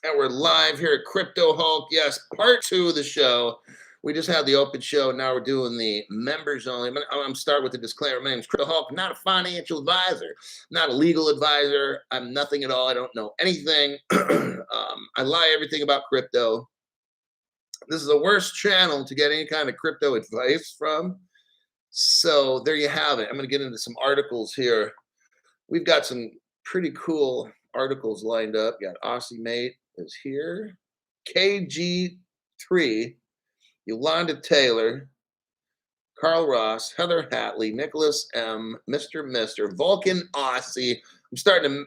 And we're live here at Crypto Hulk. Yes, part 2 of the show. We just had the open show. Now we're doing the members only. I'm start with the disclaimer. My name is Crypto Hulk. I'm not a financial advisor, not a legal advisor. I'm nothing at all. I don't know anything. I lie everything about crypto. This is the worst channel to get any kind of crypto advice from. So there you have it. I'm going to get into some articles here. We've got some pretty cool articles lined up. Got Aussie Mate is here. KG3, Yolanda Taylor, Carl Ross, Heather Hatley, Nicholas M, Mr. Vulcan Aussie. I'm starting to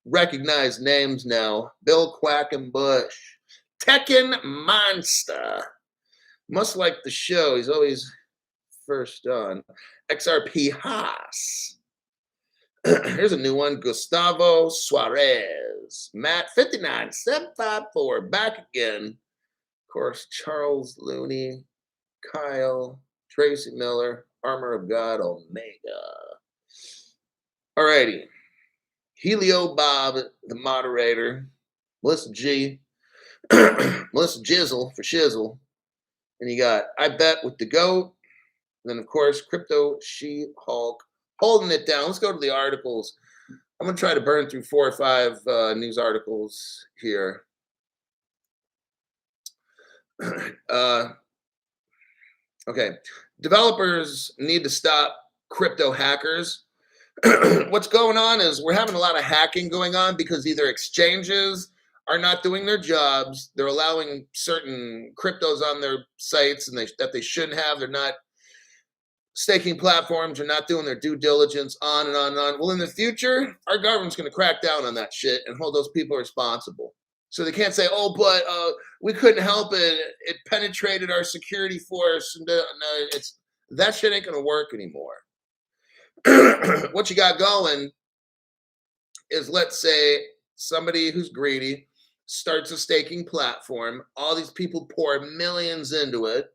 recognize names now. Bill Quackenbush, Tekken Monster. Must like the show. He's always first on. XRP Haas. Here's a new one. Gustavo Suarez. Matt 59754. Back again. Of course, Charles Looney. Kyle. Tracy Miller. Armor of God Omega. Alrighty. Helio Bob, the moderator. Melissa G. Melissa Jizzle for Shizzle. And you got I Bet with the GOAT. And then, of course, Crypto She-Hulk. Holding it down. Let's go to the articles. I'm going to try to burn through 4 or 5 news articles here. Okay. Developers need to stop crypto hackers. What's going on is we're having a lot of hacking going on because either exchanges are not doing their jobs. They're allowing certain cryptos on their sites and that they shouldn't have. They're not staking platforms are not doing their due diligence, on and on and on. Well, in the future, our government's going to crack down on that shit and hold those people responsible. So they can't say, oh, but we couldn't help it. It penetrated our security force. And that shit ain't going to work anymore. What you got going is, let's say somebody who's greedy starts a staking platform. All these people pour millions into it.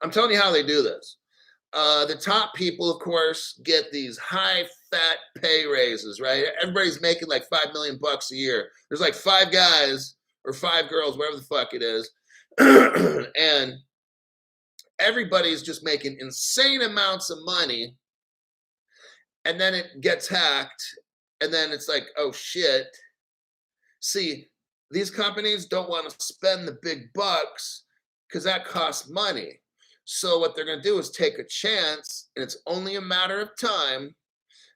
I'm telling you how they do this. The top people, of course, get these high fat pay raises, right? Everybody's making like $5 million a year. There's like 5 guys or 5 girls, whatever the fuck it is. And everybody's just making insane amounts of money. And then it gets hacked. And then it's like, oh shit. See, these companies don't want to spend the big bucks because that costs money. So what they're going to do is take a chance, and it's only a matter of time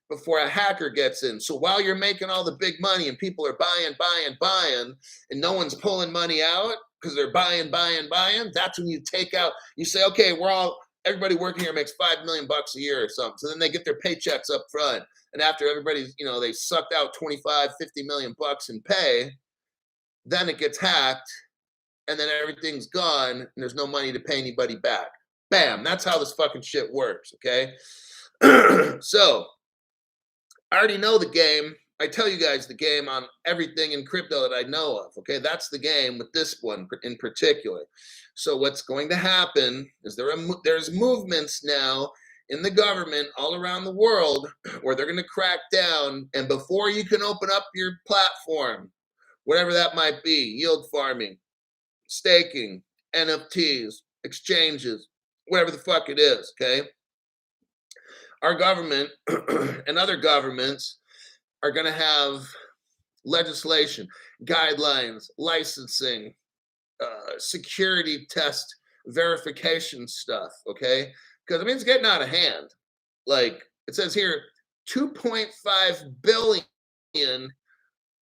before a hacker gets in. So while you're making all the big money and people are buying, and no one's pulling money out because they're buying, that's when you take out, you say, okay, everybody working here makes $5 million a year or something. So then they get their paychecks up front. And after everybody's, they sucked out 25, 50 million bucks in pay, then it gets hacked. And then everything's gone, and there's no money to pay anybody back. Bam, that's how this fucking shit works, okay? So, I already know the game. I tell you guys the game on everything in crypto that I know of, okay? That's the game with this one in particular. So what's going to happen is there's movements now in the government all around the world where they're going to crack down, and before you can open up your platform, whatever that might be, yield farming, staking, NFTs, exchanges, whatever the fuck it is, okay? Our government and other governments are going to have legislation, guidelines, licensing, security test verification stuff, okay? Because, it's getting out of hand. Like, it says here, 2.5 billion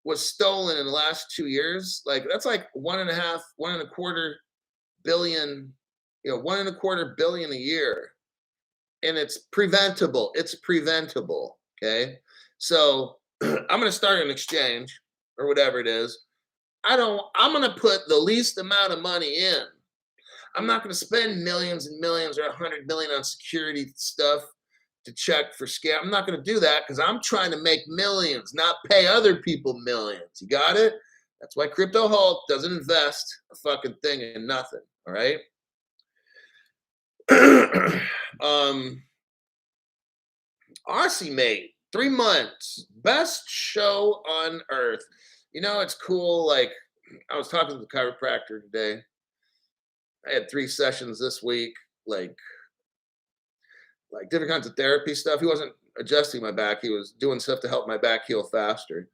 was stolen in the last 2 years. Like, that's like 1.25 billion, 1.25 billion a year. And it's preventable. Okay? So I'm going to start an exchange or whatever it is. I'm going to put the least amount of money in. I'm not going to spend millions and millions or 100 million on security stuff to check for scam. I'm not going to do that because I'm trying to make millions, not pay other people millions. You got it? That's why Crypto Hulk doesn't invest a fucking thing in nothing. All right? Aussie Mate, 3 months, best show on earth. It's cool. Like, I was talking to the chiropractor today. I had 3 sessions this week, like different kinds of therapy stuff. He wasn't adjusting my back. He was doing stuff to help my back heal faster.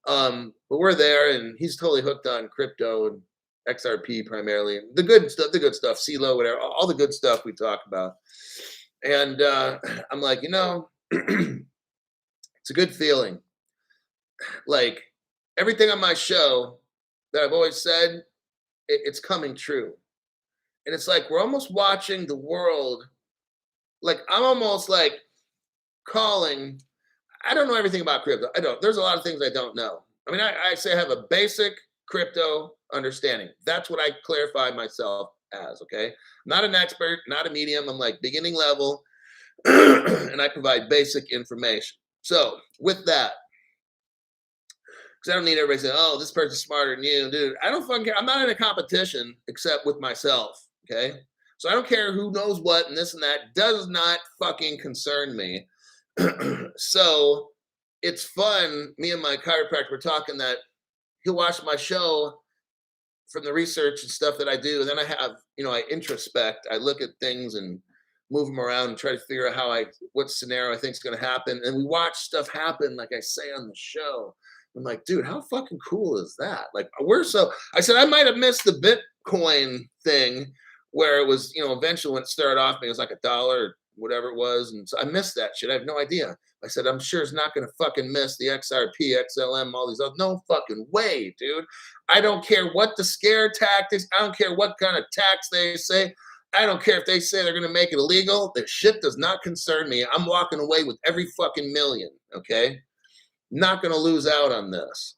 But we're there, and he's totally hooked on crypto and XRP primarily. The good stuff, CeeLo, whatever, all the good stuff we talk about. And I'm like, it's a good feeling. Like, everything on my show that I've always said, it's coming true. And it's like we're almost watching the world. Like, I'm almost like calling. I don't know everything about crypto. I don't. There's a lot of things I don't know. I mean, I say I have a basic crypto understanding. That's what I clarify myself as, okay? Not an expert, not a medium. I'm like beginning level, and I provide basic information. So with that, because I don't need everybody saying, oh, this person's smarter than you, dude. I don't fucking care. I'm not in a competition except with myself, okay? So I don't care who knows what and this and that. Does not fucking concern me. So it's fun. Me and my chiropractor were talking that he'll watch my show from the research and stuff that I do. And then I have, I introspect. I look at things and move them around and try to figure out what scenario I think is going to happen. And we watch stuff happen, like I say on the show. I'm like, dude, how fucking cool is that? Like, I said, I might have missed the Bitcoin thing where it was, eventually when it started off, it was like $1 or whatever it was. And so I missed that shit. I have no idea. I said, I'm sure it's not going to fucking miss the XRP, XLM, all these other. No fucking way, dude. I don't care what the scare tactics. I don't care what kind of tax they say. I don't care if they say they're going to make it illegal. The shit does not concern me. I'm walking away with every fucking million, okay? Not going to lose out on this.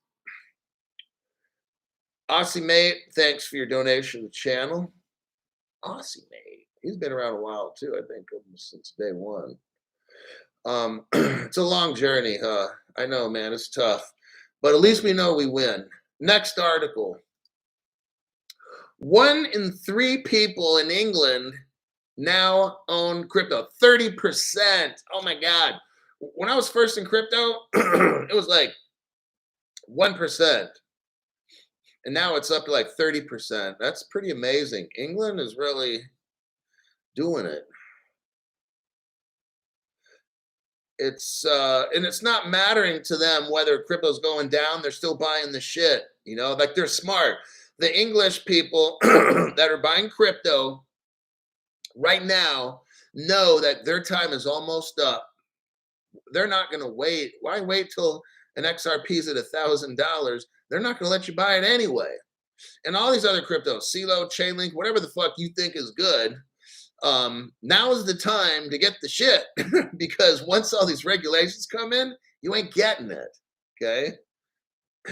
Aussie Mate, thanks for your donation to the channel. Aussie Mate. He's been around a while too, I think, since day one. It's a long journey, huh? I know, man, it's tough. But at least we know we win. Next article. 1 in 3 people in England now own crypto. 30%. Oh my God. When I was first in crypto, it was like 1%. And now it's up to like 30%. That's pretty amazing. England is really doing it. And it's not mattering to them whether crypto's going down. They're still buying the shit, like they're smart. The English people that are buying crypto right now know that their time is almost up. They're not going to wait. Why wait till an XRP is at $1,000? They're not going to let you buy it anyway. And all these other cryptos, CeeLo, Chainlink, whatever the fuck you think is good, now is the time to get the shit because once all these regulations come in, you ain't getting it. Okay.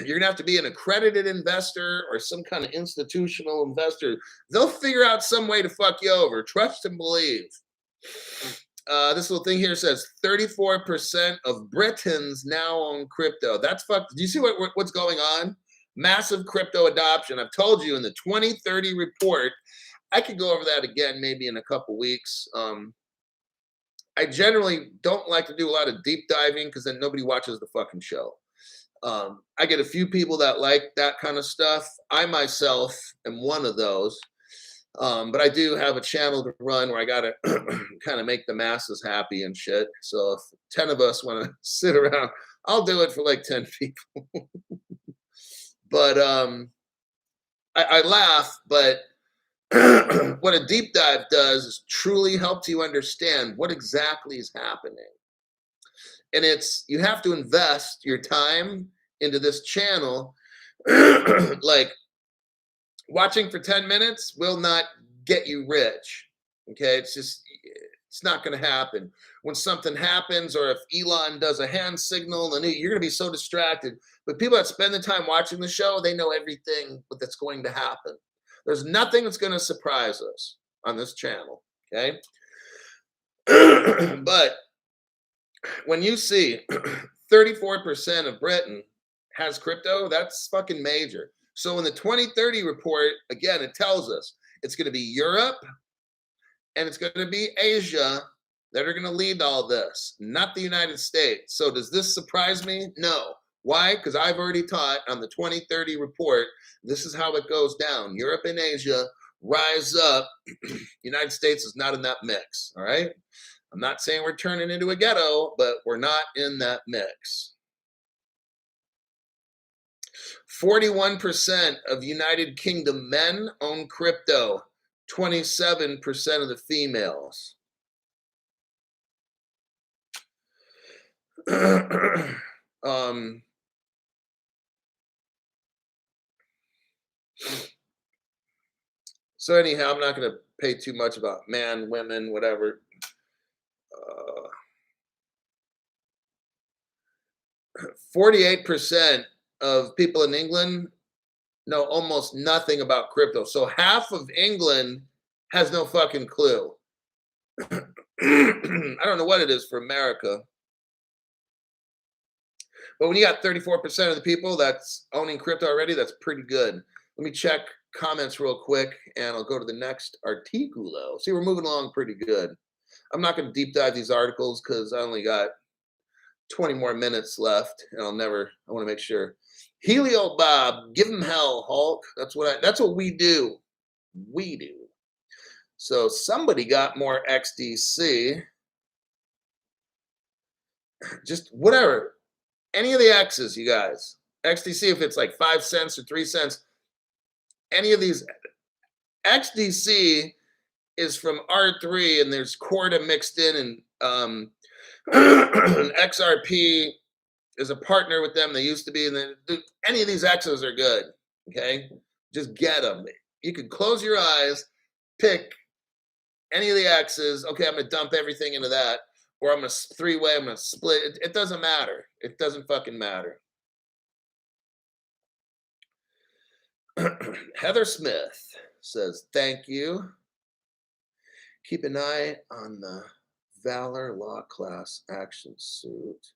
You're gonna have to be an accredited investor or some kind of institutional investor. They'll figure out some way to fuck you over. Trust and believe. This little thing here says 34% of Britons now own crypto. That's fucked. Do you see what's going on? Massive crypto adoption. I've told you in the 2030 report. I could go over that again maybe in a couple weeks. I generally don't like to do a lot of deep diving because then nobody watches the fucking show. I get a few people that like that kind of stuff. I myself am one of those. But I do have a channel to run where I got to kind of make the masses happy and shit. So if 10 of us want to sit around, I'll do it for like 10 people. But I laugh, but what a deep dive does is truly helps you understand what exactly is happening. And you have to invest your time into this channel. Like watching for 10 minutes will not get you rich. Okay. It's not going to happen. When something happens, or if Elon does a hand signal, then you're going to be so distracted. But people that spend the time watching the show, they know everything that's going to happen. There's nothing that's going to surprise us on this channel, okay? But when you see 34% of Britain has crypto, that's fucking major. So in the 2030 report, again, it tells us it's going to be Europe and it's going to be Asia that are going to lead all this, not the United States. So does this surprise me? No. Why? Because I've already taught on the 2030 report, this is how it goes down. Europe and Asia rise up. United States is not in that mix, all right? I'm not saying we're turning into a ghetto, but we're not in that mix. 41% of United Kingdom men own crypto, 27% of the females. So anyhow, I'm not going to pay too much about man, women, whatever. 48% of people in England know almost nothing about crypto. So half of England has no fucking clue. I don't know what it is for America. But when you got 34% of the people that's owning crypto already, that's pretty good. Let me check comments real quick and I'll go to the next articulo. See, we're moving along pretty good. I'm not going to deep dive these articles because I only got 20 more minutes left and I want to make sure. Helio Bob, give him hell, Hulk. That's what we do. We do. So somebody got more XDC. Just whatever. Any of the X's, you guys. XDC, if it's like 5 cents or 3 cents, any of these. XDC is from R3 and there's Corda mixed in and XRP is a partner with them. They used to be, and any of these X's are good. Okay, just get them. You could close your eyes, pick any of the X's. Okay, I'm gonna dump everything into that, or I'm gonna three-way. I'm gonna split. It doesn't matter. It doesn't fucking matter. Heather Smith says, "Thank you. Keep an eye on the Valor Law class action suit."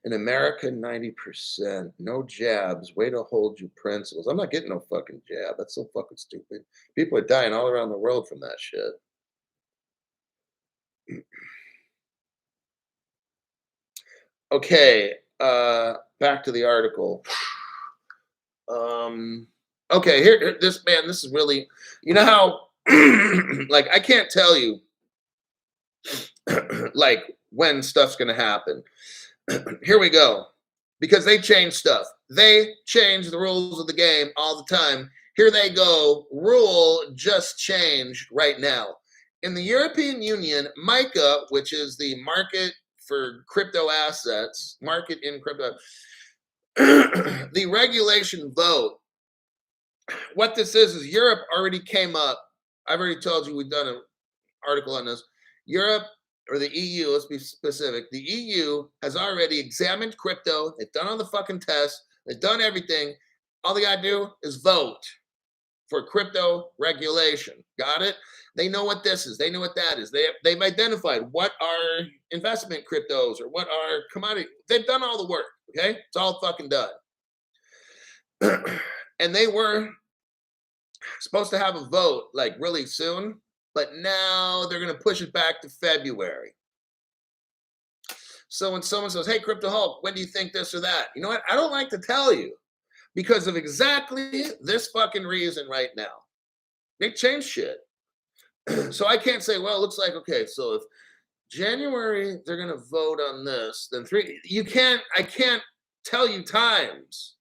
In America, 90%. No jabs. Way to hold your principles. I'm not getting no fucking jab. That's so fucking stupid. People are dying all around the world from that shit. Okay, back to the article. Okay, here, this is really, you know how, like, I can't tell you, like, when stuff's gonna happen. Here we go. Because they change stuff. They change the rules of the game all the time. Here they go. Rule just changed right now. In the European Union, MiCA, which is the market for crypto assets, market in crypto, the regulation vote, what this is Europe already came up. I've already told you we've done an article on this. Europe, or the EU, let's be specific. The EU has already examined crypto. They've done all the fucking tests. They've done everything. All they got to do is vote for crypto regulation. Got it? They know what this is. They know what that is. They've identified what are investment cryptos or what are commodity. They've done all the work. Okay? It's all fucking done. And they were supposed to have a vote like really soon. But now they're going to push it back to February. So when someone says, hey, Crypto Hulk, when do you think this or that? You know what? I don't like to tell you because of exactly this fucking reason right now. They changed shit. So I can't say, well, it looks like, okay, so if January they're going to vote on this, then I can't tell you times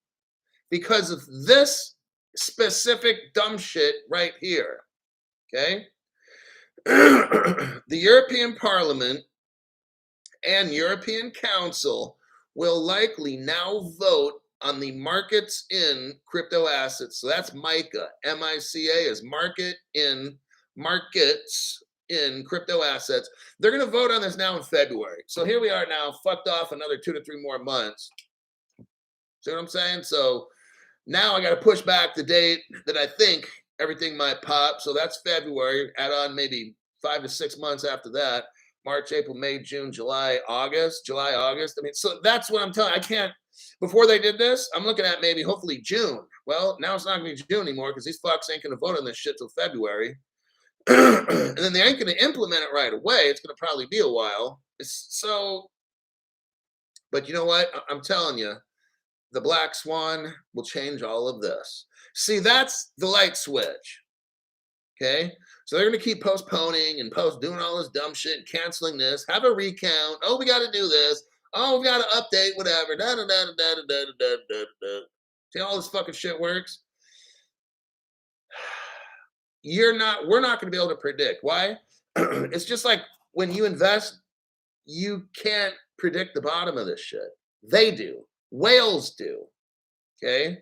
because of this specific dumb shit right here. Okay? The European Parliament and European Council will likely now vote on the markets in crypto assets. So that's MiCA. MiCA is markets in crypto assets. They're going to vote on this now in February. So here we are now, fucked off another 2 to 3 more months. See what I'm saying? So now I got to push back the date that I think everything might pop. So that's February. Add on maybe 5 to 6 months after that. March, April, May, June, July, August. I mean, so that's what I'm telling you. I can't, before they did this, I'm looking at maybe hopefully June. Well, now it's not going to be June anymore because these fucks ain't going to vote on this shit till February. And then they ain't going to implement it right away. It's going to probably be a while. So But you know what? I'm telling you, the black swan will change all of this. See, that's the light switch. Okay. So they're going to keep postponing and doing all this dumb shit and canceling this, have a recount. Oh, we got to do this. Oh, we got to update, whatever. Da, da, da, da, da, da, da, da, da. See how all this fucking shit works? We're not going to be able to predict. Why? It's just like when you invest, you can't predict the bottom of this shit. They do. Whales do. Okay.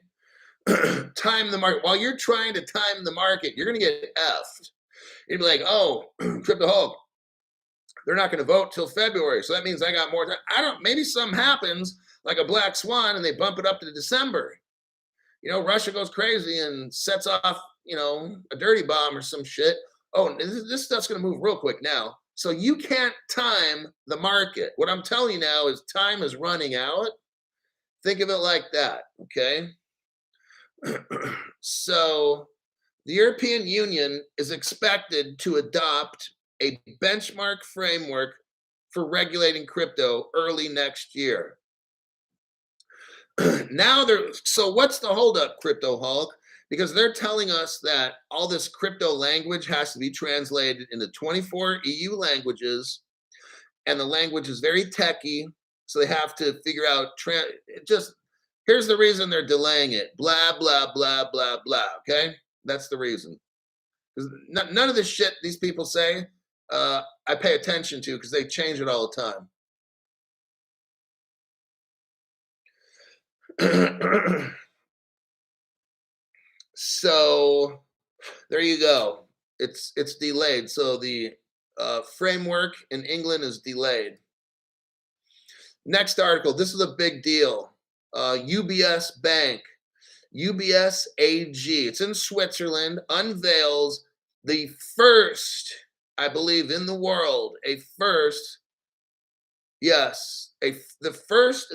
Time the market. While you're trying to time the market, you're going to get effed. You'd be like, oh, Crypto Hulk, they're not going to vote till February. So that means I got more time. Maybe something happens like a black swan and they bump it up to December. Russia goes crazy and sets off, a dirty bomb or some shit. Oh, this stuff's going to move real quick now. So you can't time the market. What I'm telling you now is time is running out. Think of it like that, okay? So the European Union is expected to adopt a benchmark framework for regulating crypto early next year. So what's the holdup, Crypto Hulk? Because they're telling us that all this crypto language has to be translated into 24 EU languages, and the language is very techy, so they have to figure out, here's the reason they're delaying it, blah, blah, blah, blah, blah, okay? That's the reason. None of this shit these people say, I pay attention to because they change it all the time. So there you go. It's delayed. So the framework in England is delayed. Next article. This is a big deal. UBS Bank, UBS AG. It's in Switzerland. Unveils the first, I believe, in the world, the first in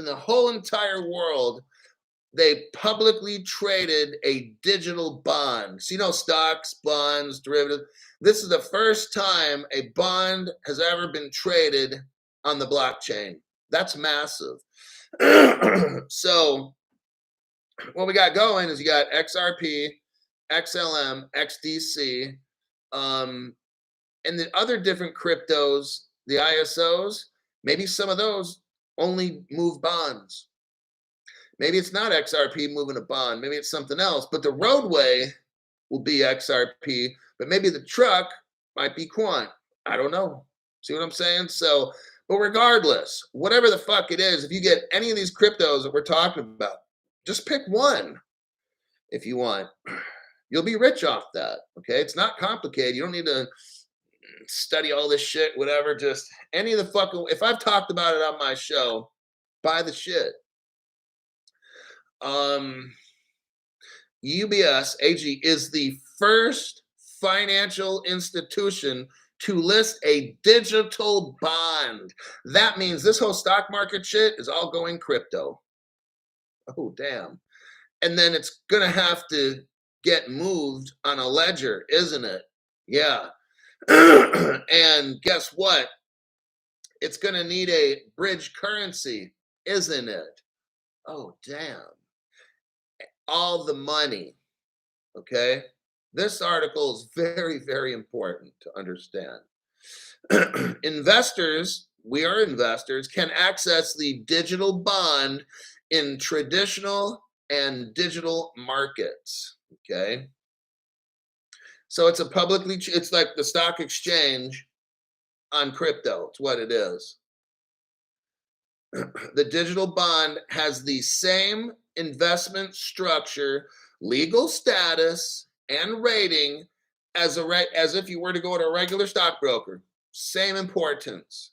the whole entire world. They publicly traded a digital bond. So, stocks, bonds, derivatives. This is the first time a bond has ever been traded on the blockchain. That's massive. So, what we got going is you got XRP, XLM, XDC, and the other different cryptos, the ISOs. Maybe some of those only move bonds. Maybe it's not XRP moving a bond. Maybe it's something else. But the roadway will be XRP. But maybe the truck might be Quant. I don't know. See what I'm saying? So, but regardless, whatever the fuck it is, if you get any of these cryptos that we're talking about, just pick one if you want. You'll be rich off that. Okay? It's not complicated. You don't need to study all this shit, whatever. Just any of the fucking, if I've talked about it on my show, buy the shit. UBS AG is the first financial institution to list a digital bond. That means this whole stock market shit is all going crypto. Oh, damn. And then it's going to have to get moved on a ledger, isn't it? Yeah. And guess what? It's going to need a bridge currency, isn't it? Oh, damn. All the money, okay? This article is very, very important to understand. Investors, we are investors, can access the digital bond in traditional and digital markets, okay? So it's it's like the stock exchange on crypto. It's what it is. The digital bond has the same investment structure, legal status, and rating as if you were to go to a regular stockbroker. Same importance.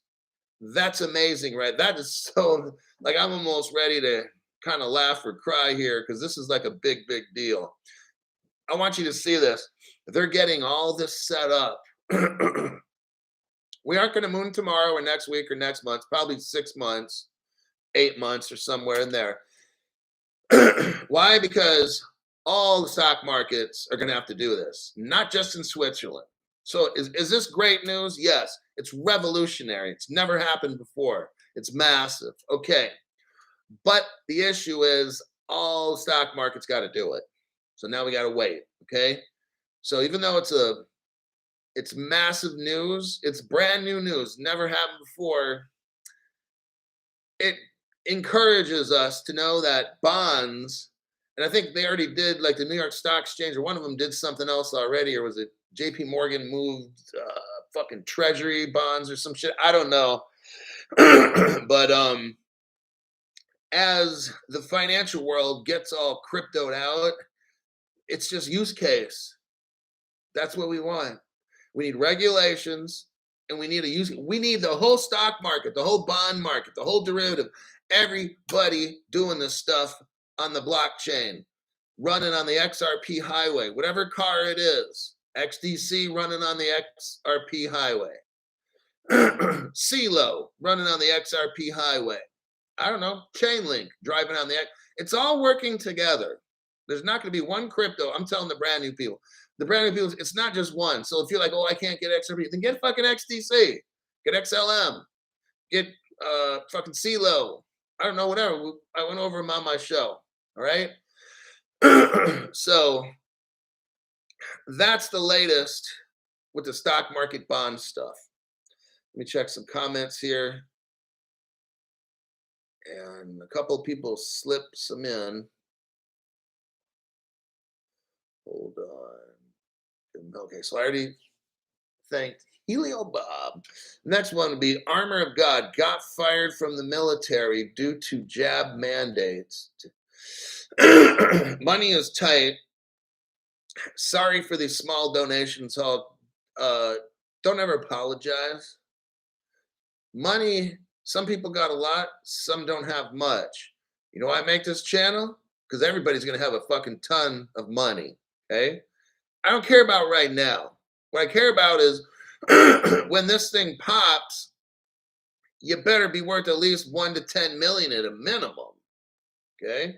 That's amazing, right? That is so, like, I'm almost ready to kind of laugh or cry here because this is like a big, big deal. I want you to see this. They're getting all this set up. We aren't going to moon tomorrow or next week or next month, probably 6 months, 8 months or somewhere in there. Why? Because all the stock markets are going to have to do this, not just in Switzerland. So is this great news? Yes. It's revolutionary. It's never happened before. It's massive. Okay. But the issue is all stock markets got to do it. So now we got to wait. Okay. So even though it's massive news, it's brand new news, never happened before. It encourages us to know that bonds, and I think they already did, like the New York Stock Exchange, or one of them did something else already, or was it JP Morgan moved fucking treasury bonds or some shit? I don't know. But as the financial world gets all cryptoed out, it's just use case. That's what we want. We need regulations, and we need the whole stock market, the whole bond market, the whole derivative, everybody doing this stuff on the blockchain, running on the XRP highway, whatever car it is, XDC running on the XRP highway, CeeLo running on the XRP highway. I don't know, Chainlink driving on the X. It's all working together. There's not going to be one crypto. I'm telling the brand new people. The brand new people, it's not just one. So if you're like, oh, I can't get XRP, then get fucking XDC, get XLM, get fucking CeeLo. I don't know, whatever. I went over them on my show. All right. So that's the latest with the stock market bond stuff. Let me check some comments here. And a couple of people slipped some in. Hold on. Okay, so I already thanked Helio Bob. Next one would be Armor of God got fired from the military due to jab mandates. Money is tight. Sorry for these small donations. Don't ever apologize. Money, some people got a lot, some don't have much. You know why I make this channel? Because everybody's going to have a fucking ton of money. Okay? I don't care about right now. What I care about is when this thing pops, you better be worth at least 1 to 10 million at a minimum. Okay?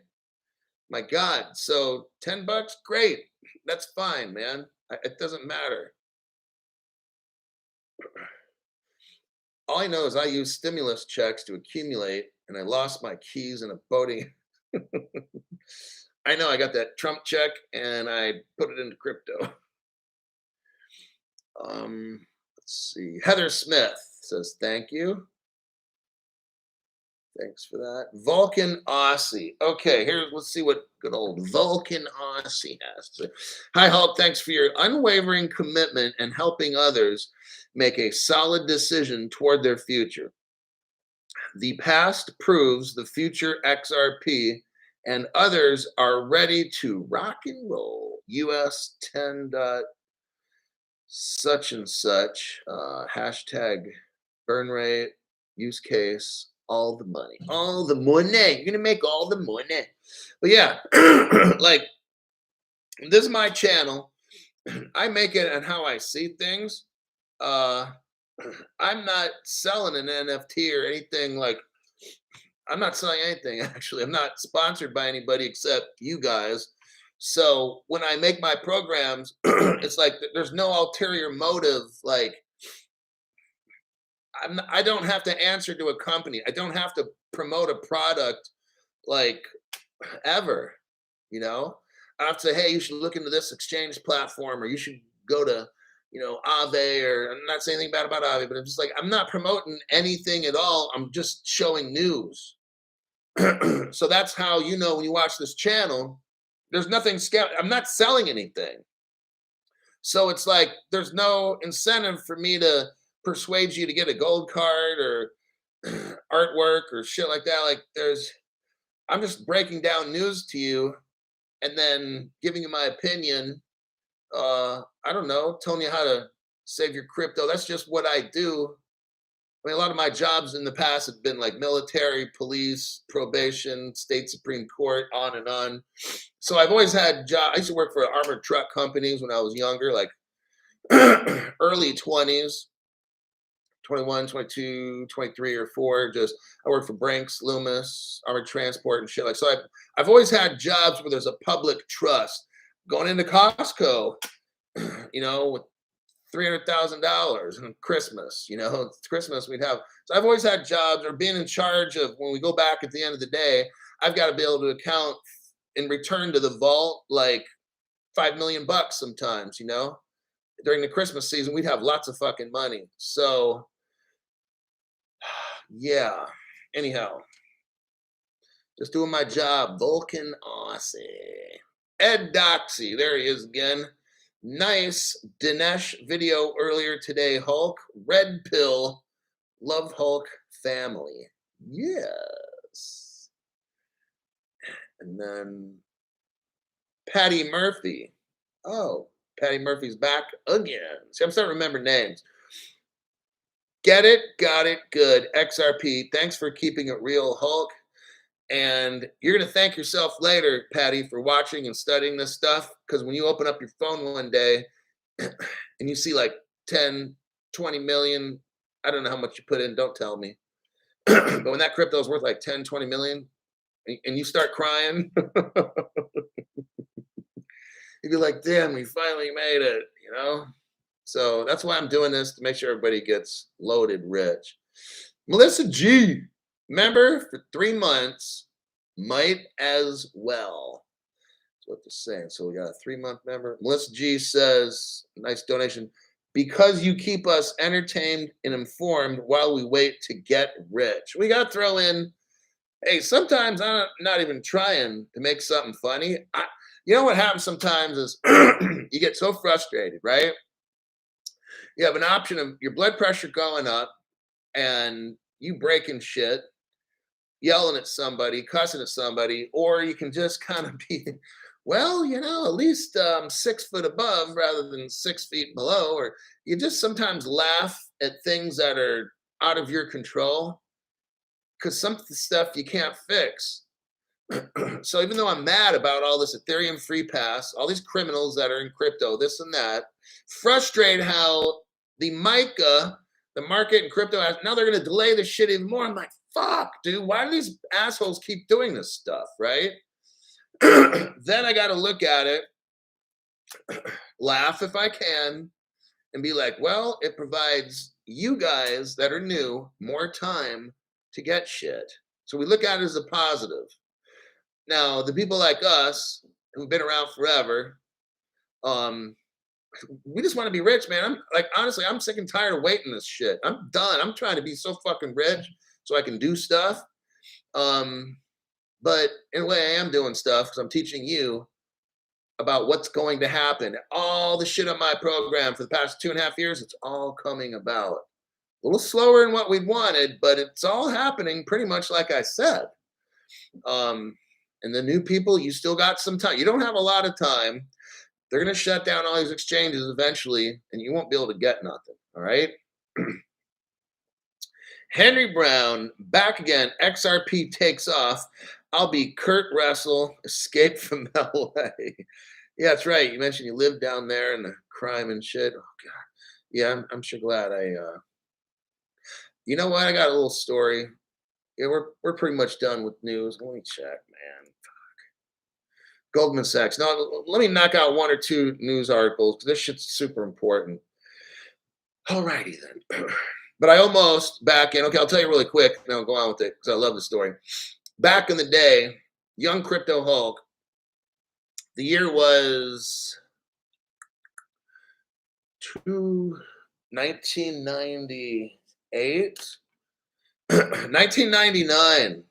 My God. So $10, great. That's fine, man. It doesn't matter. All I know is I use stimulus checks to accumulate, and I lost my keys in a boating. I know I got that Trump check, and I put it into crypto. Let's see. Heather Smith says, thank you. Thanks for that. Vulcan Aussie. Okay, let's see what good old Vulcan Aussie has to say. Hi, Hulk. Thanks for your unwavering commitment and helping others make a solid decision toward their future. The past proves the future XRP and others are ready to rock and roll. US 10. Such and such. Hashtag burn rate, use case. All the money. You're gonna make all the money. But yeah, like this is my channel. I make it on how I see things. I'm not selling an NFT or anything. Like, I'm not selling anything, actually. I'm not sponsored by anybody except you guys. So when I make my programs, it's like there's no ulterior motive. Like, I don't have to answer to a company. I don't have to promote a product like ever, you know? I have to say, hey, you should look into this exchange platform, or you should go to, Aave, or I'm not saying anything bad about Aave, but I'm just like, I'm not promoting anything at all. I'm just showing news. So that's how, when you watch this channel, there's nothing I'm not selling anything. So it's like, there's no incentive for me to persuade you to get a gold card or artwork or shit like that. Like, I'm just breaking down news to you and then giving you my opinion. I don't know, telling you how to save your crypto. That's just what I do. I mean, a lot of my jobs in the past have been like military, police, probation, state Supreme Court, on and on. So I've always had jobs. I used to work for armored truck companies when I was younger, like early 20s. 21, 22, 23 or 4. I worked for Brinks, Loomis, Armored Transport and shit. Like, so I've always had jobs where there's a public trust. Going into Costco, with $300,000 on Christmas. It's Christmas we'd have. So I've always had jobs or being in charge of when we go back at the end of the day, I've got to be able to account in return to the vault like 5 million bucks sometimes, during the Christmas season, we'd have lots of fucking money. So yeah. Anyhow, just doing my job. Vulcan Aussie. Ed Doxy, there he is again. Nice Dinesh video earlier today, Hulk. Red pill, love Hulk family. Yes. And then Patty Murphy. Oh, Patty Murphy's back again. See, I'm starting to remember names. Get it, got it, good. XRP, thanks for keeping it real, Hulk. And you're going to thank yourself later, Patty, for watching and studying this stuff. Because when you open up your phone one day and you see like 10, 20 million, I don't know how much you put in, don't tell me. But when that crypto is worth like 10, 20 million and you start crying, you'd be like, damn, we finally made it, So that's why I'm doing this, to make sure everybody gets loaded rich. Melissa G, member for 3 months, might as well. That's what they're saying. So we got a 3-month member. Melissa G says, nice donation. Because you keep us entertained and informed while we wait to get rich. We got to throw in, hey, sometimes I'm not even trying to make something funny. You know what happens sometimes is you get so frustrated, right? You have an option of your blood pressure going up and you breaking shit, yelling at somebody, cussing at somebody, or you can just kind of be, well, at least 6 foot above rather than 6 feet below, or you just sometimes laugh at things that are out of your control because some stuff you can't fix. So even though I'm mad about all this Ethereum free pass, all these criminals that are in crypto, this and that, frustrated how the MICA, the market and crypto, now they're going to delay this shit even more. I'm like, fuck, dude, why do these assholes keep doing this stuff, right? Then I got to look at it, laugh if I can, and be like, well, it provides you guys that are new more time to get shit. So we look at it as a positive. Now, the people like us who've been around forever, we just want to be rich, man. I'm like, honestly, I'm sick and tired of waiting this shit. I'm done. I'm trying to be so fucking rich so I can do stuff. But in a way, I am doing stuff because I'm teaching you about what's going to happen. All the shit on my program for the past 2.5 years, it's all coming about. A little slower than what we wanted, but it's all happening pretty much like I said. And the new people, you still got some time. You don't have a lot of time. They're going to shut down all these exchanges eventually, and you won't be able to get nothing. All right. Henry Brown, back again. XRP takes off. I'll be Kurt Russell, escape from LA. Yeah, that's right. You mentioned you lived down there and the crime and shit. Oh, God. Yeah, I'm sure glad you know what? I got a little story. Yeah, we're pretty much done with news. Let me check, man. Fuck. Goldman Sachs. No, let me knock out 1 or 2 news articles because this shit's super important. All righty then. But I almost back in. Okay, I'll tell you really quick. Then I'll go on with it because I love the story. Back in the day, young crypto Hulk. The year was 1998. 1999,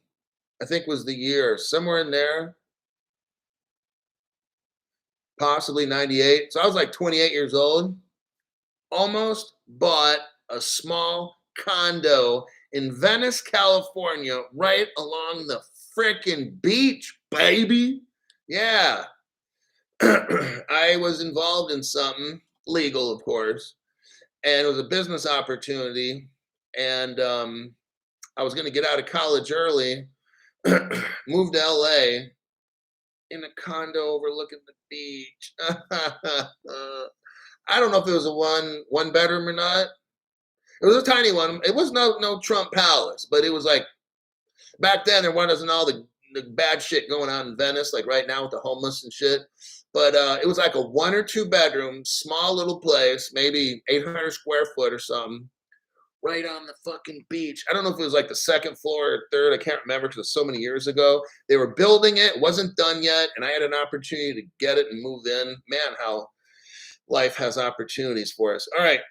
I think, was the year, somewhere in there, possibly 98. So I was like 28 years old, almost bought a small condo in Venice, California, right along the freaking beach, baby. Yeah. I was involved in something legal, of course, and it was a business opportunity. And I was going to get out of college early, move to LA in a condo overlooking the beach. I don't know if it was a one bedroom or not. It was a tiny one. It was no Trump Palace, but it was like back then there wasn't all the bad shit going on in Venice, like right now with the homeless and shit. But it was like a 1 or 2 bedroom, small little place, maybe 800 square foot or something, right on the fucking beach. I don't know if it was like the second floor or third. I can't remember because it was so many years ago. They were building it, it wasn't done yet, and I had an opportunity to get it and move in. Man, how life has opportunities for us. All right.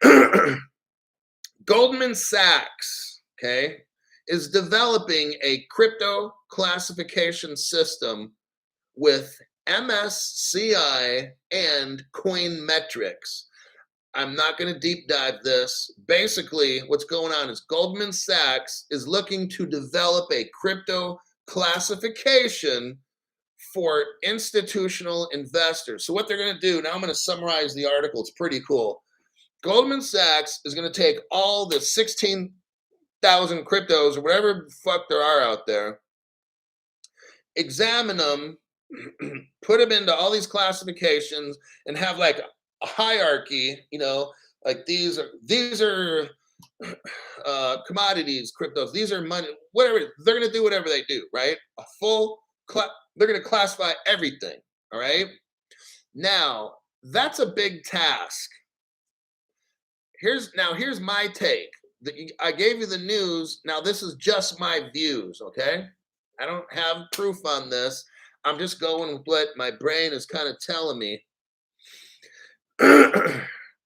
Goldman Sachs, okay, is developing a crypto classification system with MSCI and Coinmetrics. I'm not going to deep dive this. Basically, what's going on is Goldman Sachs is looking to develop a crypto classification for institutional investors. So, what they're going to do now, I'm going to summarize the article. It's pretty cool. Goldman Sachs is going to take all the 16,000 cryptos or whatever the fuck there are out there, examine them, put them into all these classifications, and have like a hierarchy. Like these are commodities, cryptos. These are money. Whatever they're going to do, whatever they do, right? A full. They're going to classify everything. All right. Now that's a big task. Here's my take. I gave you the news. Now this is just my views. Okay. I don't have proof on this. I'm just going with what my brain is kind of telling me.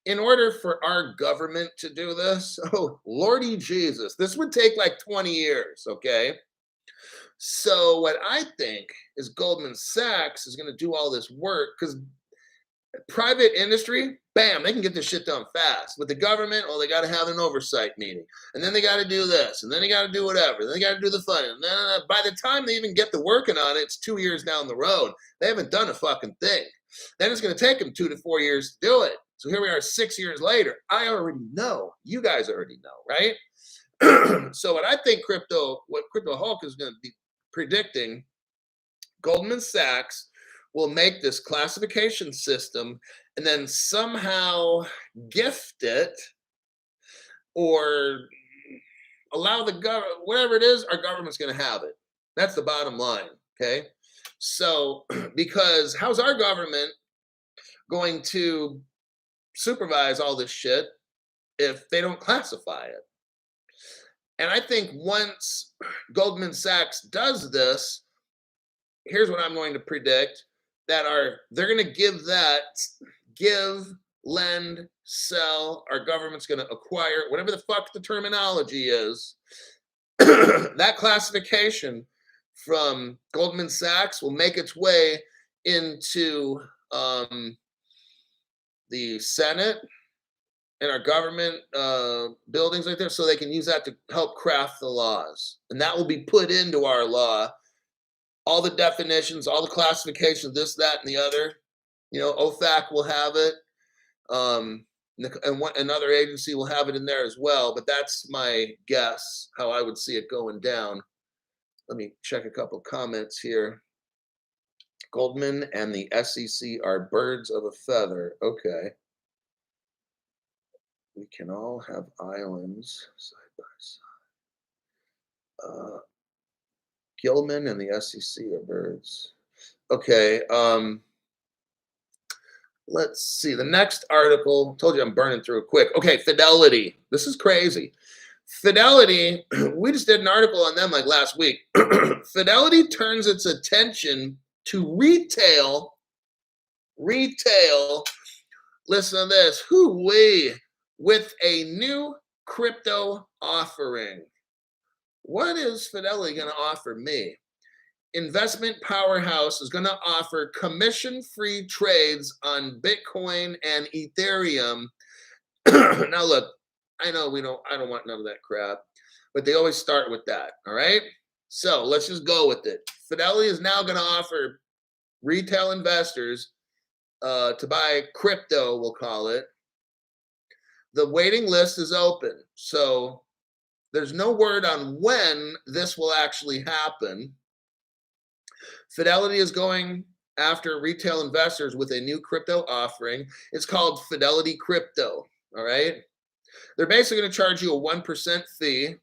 In order for our government to do this, oh, Lordy Jesus, this would take like 20 years, okay? So what I think is Goldman Sachs is going to do all this work because private industry, bam, they can get this shit done fast. With the government, they got to have an oversight meeting. And then they got to do this. And then they got to do whatever. Then they got to do the funding. And then by the time they even get to working on it, it's 2 years down the road. They haven't done a fucking thing. Then it's going to take them 2 to 4 years to do it. So here we are 6 years later. I already know. You guys already know, right? So what I think what Crypto Hulk is going to be predicting, Goldman Sachs will make this classification system and then somehow gift it or allow the government, whatever it is, our government's going to have it. That's the bottom line. Okay. So, because how's our government going to supervise all this shit if they don't classify it? And I think once Goldman Sachs does this, here's what I'm going to predict. They're going to give, lend, sell, our government's going to acquire, whatever the fuck the terminology is. That classification from Goldman Sachs will make its way into the Senate and our government buildings right there, so they can use that to help craft the laws. And that will be put into our law. All the definitions, all the classifications, this, that, and the other. OFAC will have it. And another agency will have it in there as well. But that's my guess, how I would see it going down. Let me check a couple comments here. Goldman and the SEC are birds of a feather. Okay. We can all have islands side by side. Gilman and the SEC are birds. Okay. Let's see. The next article, told you I'm burning through it quick. Okay, Fidelity. This is crazy. Fidelity, we just did an article on them like last week. Fidelity turns its attention to retail. Listen to this. With a new crypto offering. What is Fidelity going to offer me? Investment powerhouse is going to offer commission-free trades on Bitcoin and Ethereum. Now look, I know I don't want none of that crap, but they always start with that. All right. So let's just go with it. Fidelity is now going to offer retail investors to buy crypto, we'll call it. The waiting list is open. So there's no word on when this will actually happen. Fidelity is going after retail investors with a new crypto offering. It's called Fidelity Crypto. All right. They're basically going to charge you a 1% fee.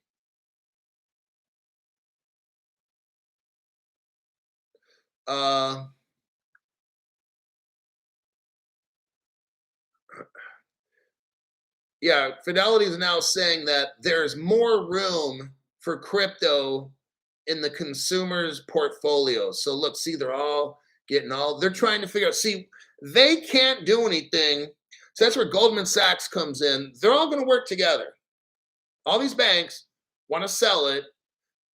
Yeah, Fidelity is now saying that there's more room for crypto in the consumer's portfolio. So look, see, they're trying to figure out, see, they can't do anything. So that's where Goldman Sachs comes in. They're all going to work together. All these banks want to sell it,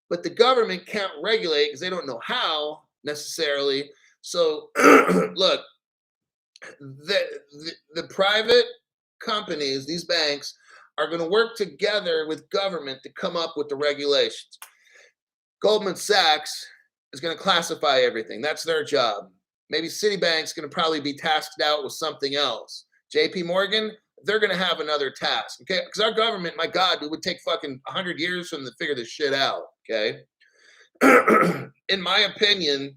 but the government can't regulate because they don't know how necessarily. So look, the private companies, these banks, are going to work together with government to come up with the regulations. Goldman Sachs is going to classify everything. That's their job. Maybe Citibank's going to probably be tasked out with something else. JP Morgan, they're going to have another task, okay? Because our government, my God, it would take fucking 100 years for them to figure this shit out, okay? In my opinion,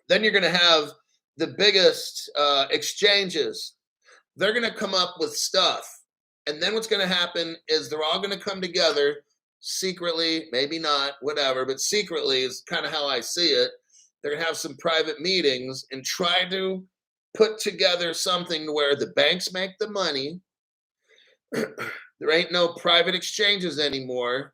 then you're going to have the biggest exchanges. They're going to come up with stuff. And then what's going to happen is they're all going to come together secretly, maybe not, whatever, but secretly is kind of how I see it. They're going to have some private meetings and try to put together something where the banks make the money. There ain't no private exchanges anymore.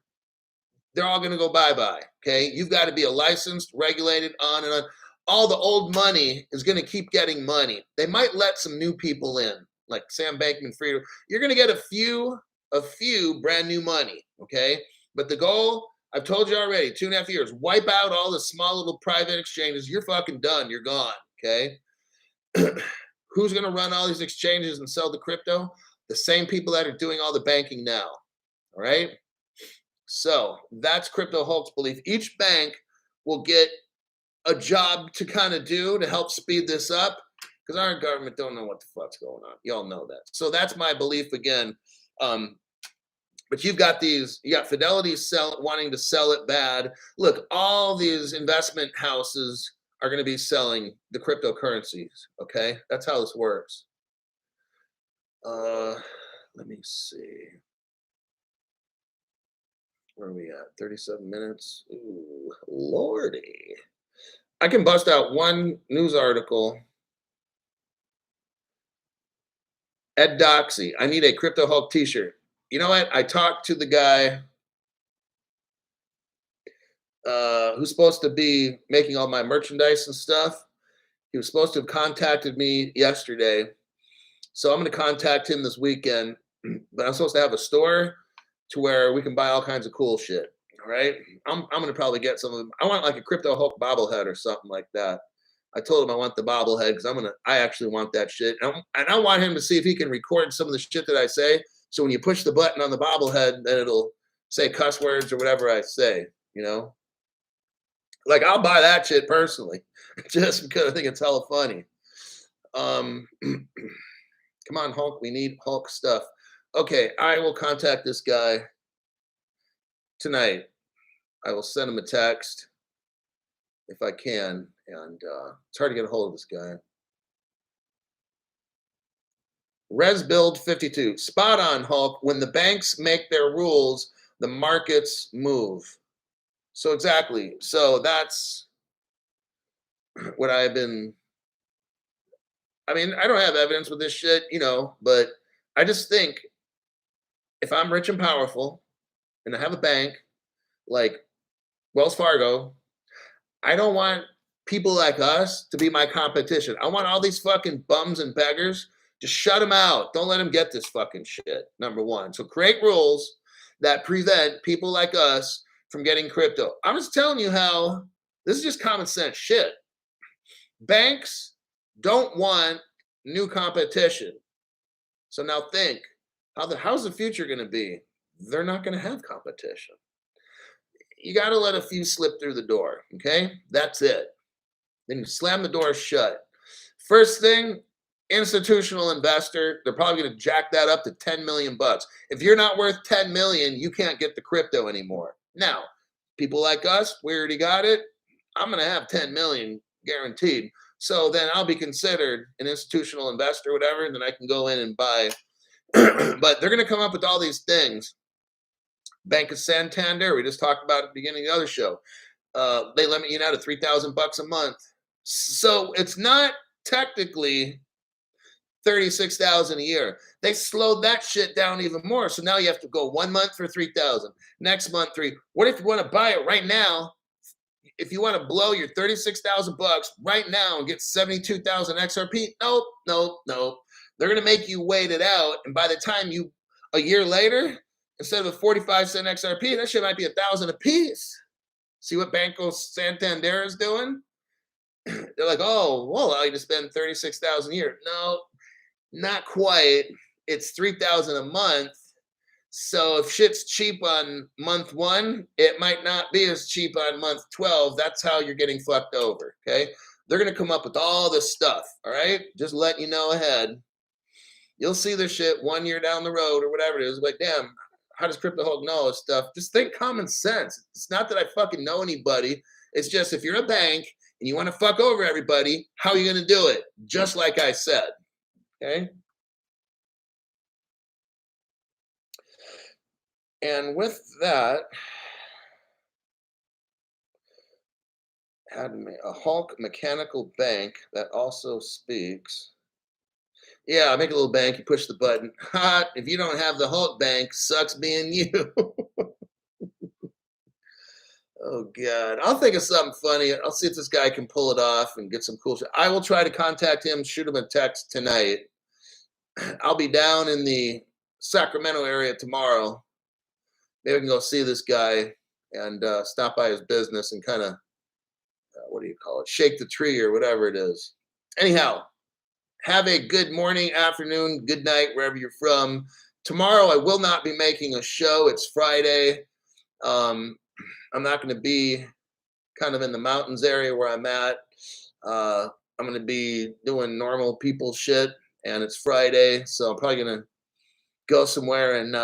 They're all going to go bye-bye, okay? You've got to be a licensed, regulated, on and on. All the old money is going to keep getting money. They might let some new people in, like Sam Bankman-Fried. You're going to get a few brand new money, okay? But the goal, I've told you already, 2.5 years, wipe out all the small little private exchanges. You're fucking done. You're gone, okay? Who's going to run all these exchanges and sell the crypto? The same people that are doing all the banking now, all right? So that's Crypto Hulk's belief. Each bank will get a job to kind of do to help speed this up because our government don't know what the fuck's going on. Y'all know that. So that's my belief again. But you got Fidelity wanting to sell it bad. Look, all these investment houses are going to be selling the cryptocurrencies. Okay, that's how this works. Let me see. Where are we at? 37 minutes. Ooh, lordy. I can bust out one news article. Ed Doxy, I need a Crypto Hulk t-shirt. You know what? I talked to the guy who's supposed to be making all my merchandise and stuff. He was supposed to have contacted me yesterday. So I'm going to contact him this weekend. But I'm supposed to have a store to where we can buy all kinds of cool shit. All right. I'm going to probably get some of them. I want like a Crypto Hulk bobblehead or something like that. I told him I want the bobblehead because I actually want that shit. And I want him to see if he can record some of the shit that I say. So when you push the button on the bobblehead, then it'll say cuss words or whatever I say, you know? Like, I'll buy that shit personally, just because I think it's hella funny. Come on, Hulk. We need Hulk stuff. Okay, I will contact this guy tonight. I will send him a text if I can. And it's hard to get a hold of this guy. ResBuild52. Spot on, Hulk. When the banks make their rules, the markets move. So exactly. So that's what I've been. I mean, I don't have evidence with this shit, you know, but I just think if I'm rich and powerful and I have a bank like Wells Fargo, I don't want people like us to be my competition. I want all these fucking bums and beggars. Just shut them out. Don't let them get this fucking shit, number one. So create rules that prevent people like us from getting crypto. I'm just telling you how this is just common sense shit. Banks don't want new competition. So now think, how's the future going to be? They're not going to have competition. You got to let a few slip through the door, okay? That's it. Then you slam the door shut. First thing, institutional investor, they're probably going to jack that up to 10 million bucks. If you're not worth 10 million, you can't get the crypto anymore. Now, people like us, we already got it. I'm going to have 10 million guaranteed. So then I'll be considered an institutional investor, whatever, and then I can go in and buy. But they're going to come up with all these things. Bank of Santander, we just talked about at the beginning of the other show. They limit you now to $3,000 a month. So it's not technically 36,000 a year. They slowed that shit down even more. So now you have to go 1 month for 3,000, next month 3. What if you want to buy it right now? If you want to blow your 36,000 bucks right now and get 72,000 XRP, nope, nope, nope. They're going to make you wait it out. And by the time you, a year later, instead of a 45-cent XRP, that shit might be 1,000 a piece. See what Banco Santander is doing? They're like, oh, we'll allow you to spend 36,000 a year. No, not quite. It's 3,000 a month. So if shit's cheap on month 1, it might not be as cheap on month 12. That's how you're getting fucked over. Okay. They're going to come up with all this stuff. All right. Just letting you know ahead. You'll see this shit 1 year down the road or whatever it is. Like, damn, how does Crypto Hulk know all this stuff? Just think common sense. It's not that I fucking know anybody. It's just if you're a bank and you want to fuck over everybody, how are you going to do it? Just like I said. Okay. And with that, had a Hulk mechanical bank that also speaks. Yeah, make a little bank, you push the button. Hot. If you don't have the Hulk bank, sucks being you. Oh, God. I'll think of something funny. I'll see if this guy can pull it off and get some cool shit. I will try to contact him, shoot him a text tonight. I'll be down in the Sacramento area tomorrow. Maybe we can go see this guy and stop by his business and kind of, what do you call it? Shake the tree or whatever it is. Anyhow, have a good morning, afternoon, good night, wherever you're from. Tomorrow, I will not be making a show. It's Friday. I'm not going to be kind of in the mountains area where I'm at. I'm going to be doing normal people shit, and it's Friday, so I'm probably going to go somewhere and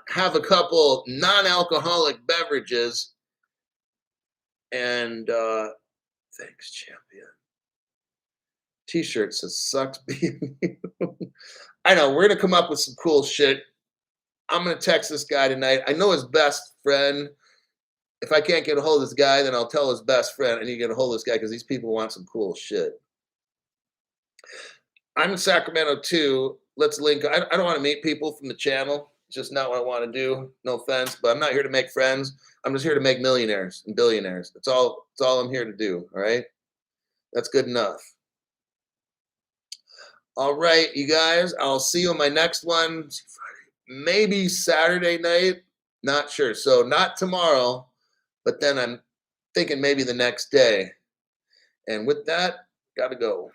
have a couple non-alcoholic beverages. And thanks, champion. T-shirt says sucks being you. I know, we're going to come up with some cool shit. I'm going to text this guy tonight. I know his best friend. If I can't get a hold of this guy, then I'll tell his best friend I need to get a hold of this guy because these people want some cool shit. I'm in Sacramento too. Let's link. I don't want to meet people from the channel. It's just not what I want to do. No offense, but I'm not here to make friends. I'm just here to make millionaires and billionaires. That's all I'm here to do. All right. That's good enough. All right, you guys. I'll see you on my next one. Maybe Saturday night. Not sure. So not tomorrow, but then I'm thinking maybe the next day. And with that, gotta go.